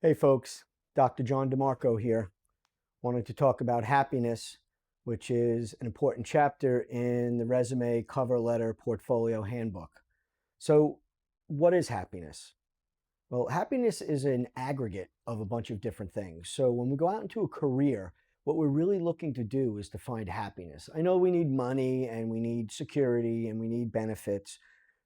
Hey folks, Dr. John DiMarco here. Wanted to talk about happiness, which is an important chapter in the resume cover letter portfolio handbook. So, what is happiness? Well, happiness is an aggregate of a bunch of different things. So, when we go out into a career, what we're really looking to do is to find happiness. I know we need money and we need security and we need benefits,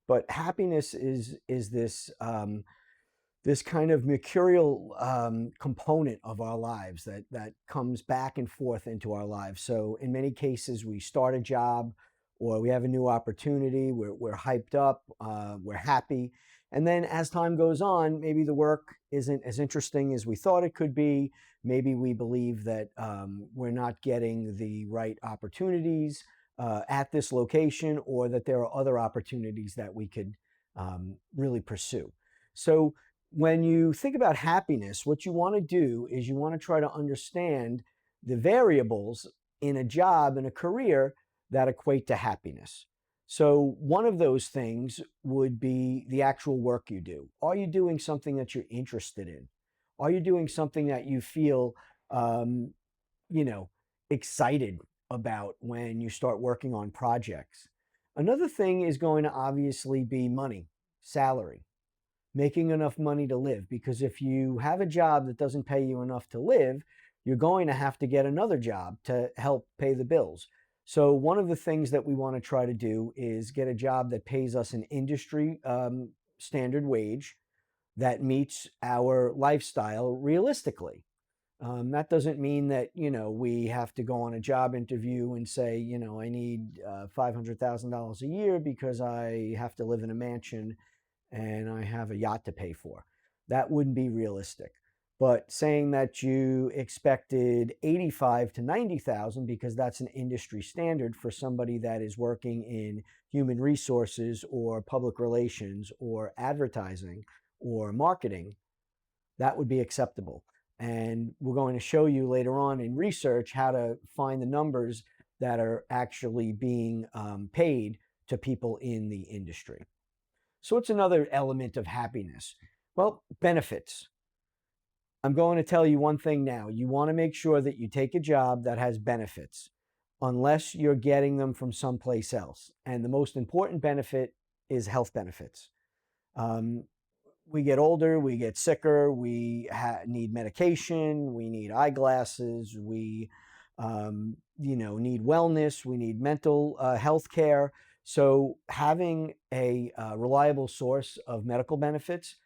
but happiness is this kind of mercurial component of our lives that comes back and forth into our lives. So in many cases, we start a job or we have a new opportunity. We're hyped up. We're happy. And then as time goes on, maybe the work isn't as interesting as we thought it could be. Maybe we believe that we're not getting the right opportunities at this location, or that there are other opportunities that we could really pursue. So when you think about happiness, what you want to do is you want to try to understand the variables in a job and a career that equate to happiness. So, one of those things would be the actual work you do. Are you doing something that you're interested in? Are you doing something that you feel, um, you know, excited about when you start working on projects? Another thing is going to obviously be money, salary, making enough money to live. Because if you have a job that doesn't pay you enough to live, you're going to have to get another job to help pay the bills. So, one of the things that we want to try to do is get a job that pays us an industry standard wage that meets our lifestyle realistically. That doesn't mean that, we have to go on a job interview and say, I need $500,000 a year because I have to live in a mansion and I have a yacht to pay for. That wouldn't be realistic. But saying that you expected 85 to 90,000 because that's an industry standard for somebody that is working in human resources or public relations or advertising or marketing, that would be acceptable. And we're going to show you later on in research how to find the numbers that are actually being paid to people in the industry. So, what's another element of happiness? Well, benefits. I'm going to tell you one thing now. You want to make sure that you take a job that has benefits, unless you're getting them from someplace else. And the most important benefit is health benefits. Um, we get older, we get sicker, we need medication, we need eyeglasses, we need wellness, we need mental health care. So having a reliable source of medical benefits,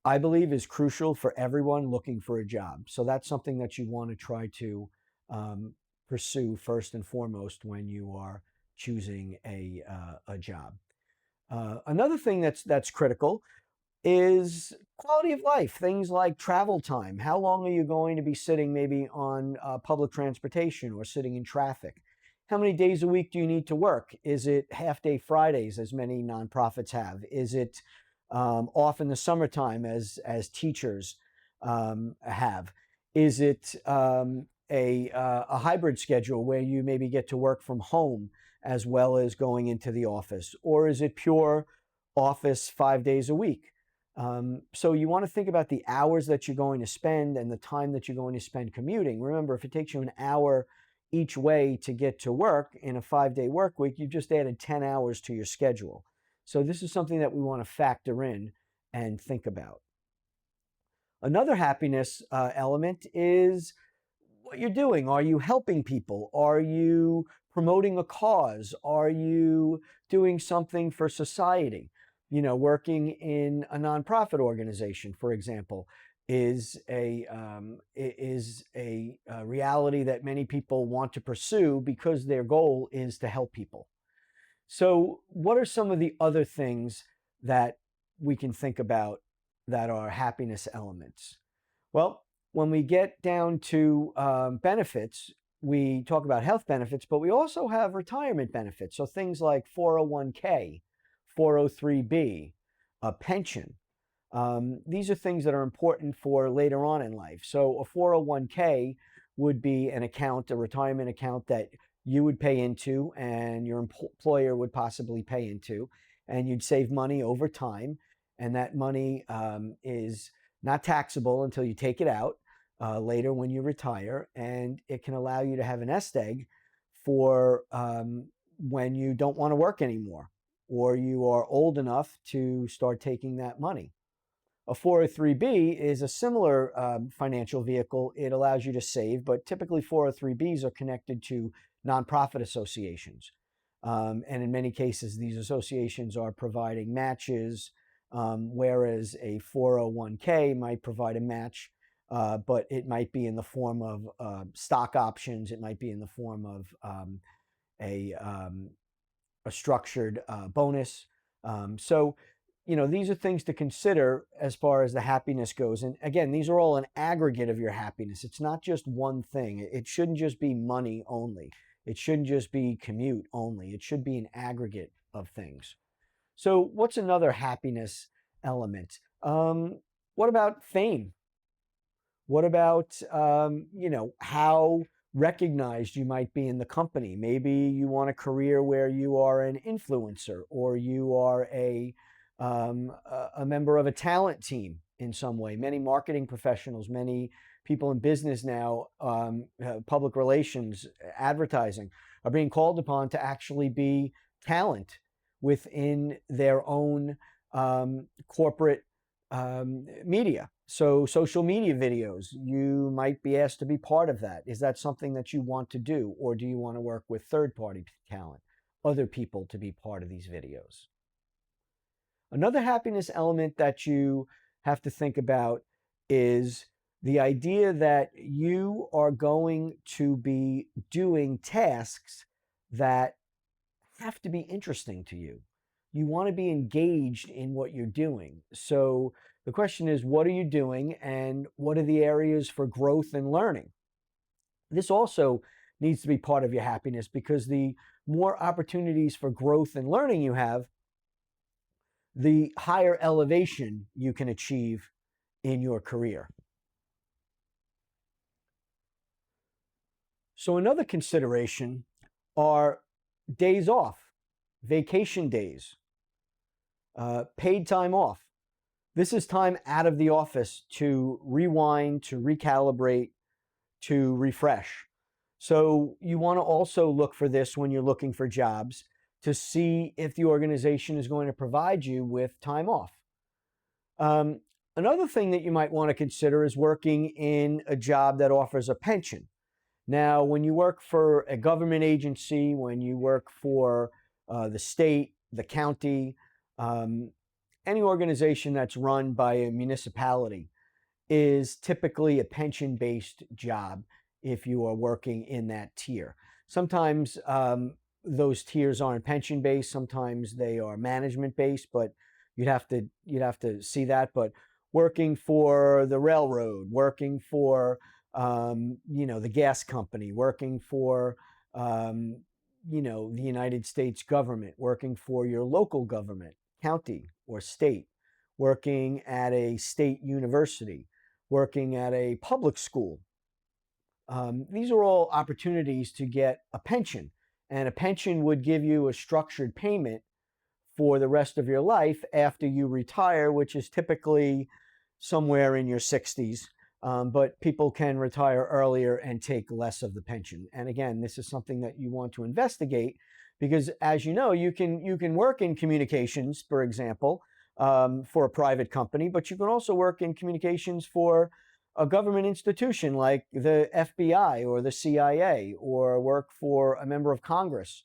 I believe, is crucial for everyone looking for a job. So that's something that you want to try to um, pursue first and foremost when you are choosing a job. Another thing that's critical is quality of life. Things like travel time. How long are you going to be sitting maybe on public transportation or sitting in traffic? How many days a week do you need to work? Is it half day Fridays, as many nonprofits have? Is it off in the summertime, as teachers have? Is it a hybrid schedule where you maybe get to work from home as well as going into the office? Or is it pure office 5 days a week? So you want to think about the hours that you're going to spend and the time that you're going to spend commuting. Remember, if it takes you an hour each way to get to work in a 5-day work week, you've just added 10 hours to your schedule. So this is something that we want to factor in and think about. Another happiness element is what you're doing. Are you helping people? Are you promoting a cause? Are you doing something for society? Working in a nonprofit organization, for example, is a reality that many people want to pursue because their goal is to help people. So, what are some of the other things that we can think about that are happiness elements? Well, when we get down to benefits, we talk about health benefits, but we also have retirement benefits. So things like 401k, 403b, a pension. These are things that are important for later on in life. So a 401k would be an account, a retirement account that you would pay into and your employer would possibly pay into, and you'd save money over time. And that money is not taxable until you take it out later when you retire, and it can allow you to have an nest egg for when you don't want to work anymore or you are old enough to start taking that money. A 403B is a similar financial vehicle. It allows you to save, but typically 403Bs are connected to nonprofit associations. And in many cases, these associations are providing matches, whereas a 401k might provide a match, but it might be in the form of stock options. It might be in the form of a, um, a structured bonus. So, these are things to consider as far as the happiness goes. And again, these are all an aggregate of your happiness. It's not just one thing. It shouldn't just be money only. It shouldn't just be commute only. It should be an aggregate of things. So, what's another happiness element? What about fame? What about, how recognized you might be in the company? Maybe you want a career where you are an influencer or you are a member of a talent team in some way. Many marketing professionals, many people in business now, public relations, advertising, are being called upon to actually be talent within their own corporate media. So social media videos, you might be asked to be part of that. Is that something that you want to do? Or do you want to work with third-party talent, other people to be part of these videos? Another happiness element that you have to think about is the idea that you are going to be doing tasks that have to be interesting to you. You want to be engaged in what you're doing. So the question is, what are you doing and what are the areas for growth and learning? This also needs to be part of your happiness, because the more opportunities for growth and learning you have, the higher elevation you can achieve in your career. So another consideration are days off, vacation days, paid time off. This is time out of the office to rewind, to recalibrate, to refresh. So you want to also look for this when you're looking for jobs, to see if the organization is going to provide you with time off. Another thing that you might want to consider is working in a job that offers a pension. Now, when you work for a government agency, when you work for the state, the county, any organization that's run by a municipality is typically a pension-based job if you are working in that tier. Sometimes those tiers aren't pension-based, sometimes they are management-based, but you'd have to see that. But working for the railroad, working for the gas company, working for the United States government, working for your local government, county or state, working at a state university, working at a public school. These are all opportunities to get a pension, and a pension would give you a structured payment for the rest of your life after you retire, which is typically somewhere in your 60s. But people can retire earlier and take less of the pension. And again, this is something that you want to investigate, because, as you know, you can work in communications, for example, for a private company, but you can also work in communications for a government institution like the FBI or the CIA, or work for a member of Congress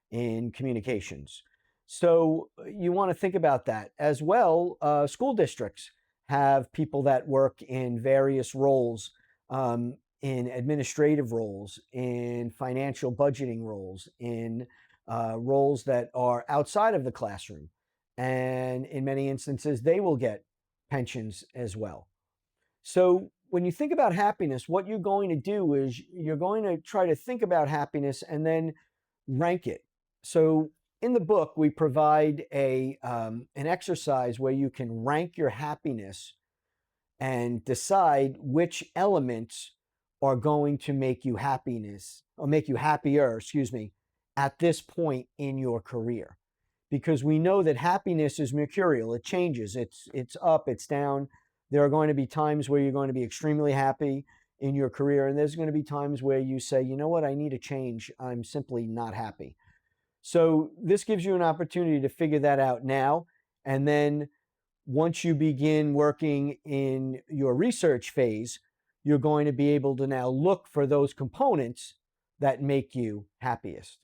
in communications. So you want to think about that as well. School districts have people that work in various roles, in administrative roles, in financial budgeting roles, in roles that are outside of the classroom. And in many instances, they will get pensions as well. So when you think about happiness, what you're going to do is you're going to try to think about happiness and then rank it. So in the book, we provide an exercise where you can rank your happiness and decide which elements are going to make you happier, at this point in your career. Because we know that happiness is mercurial. It changes. It's up, it's down. There are going to be times where you're going to be extremely happy in your career, and there's going to be times where you say, you know what, I need a change. I'm simply not happy. So this gives you an opportunity to figure that out now. And then once you begin working in your research phase, you're going to be able to now look for those components that make you happiest.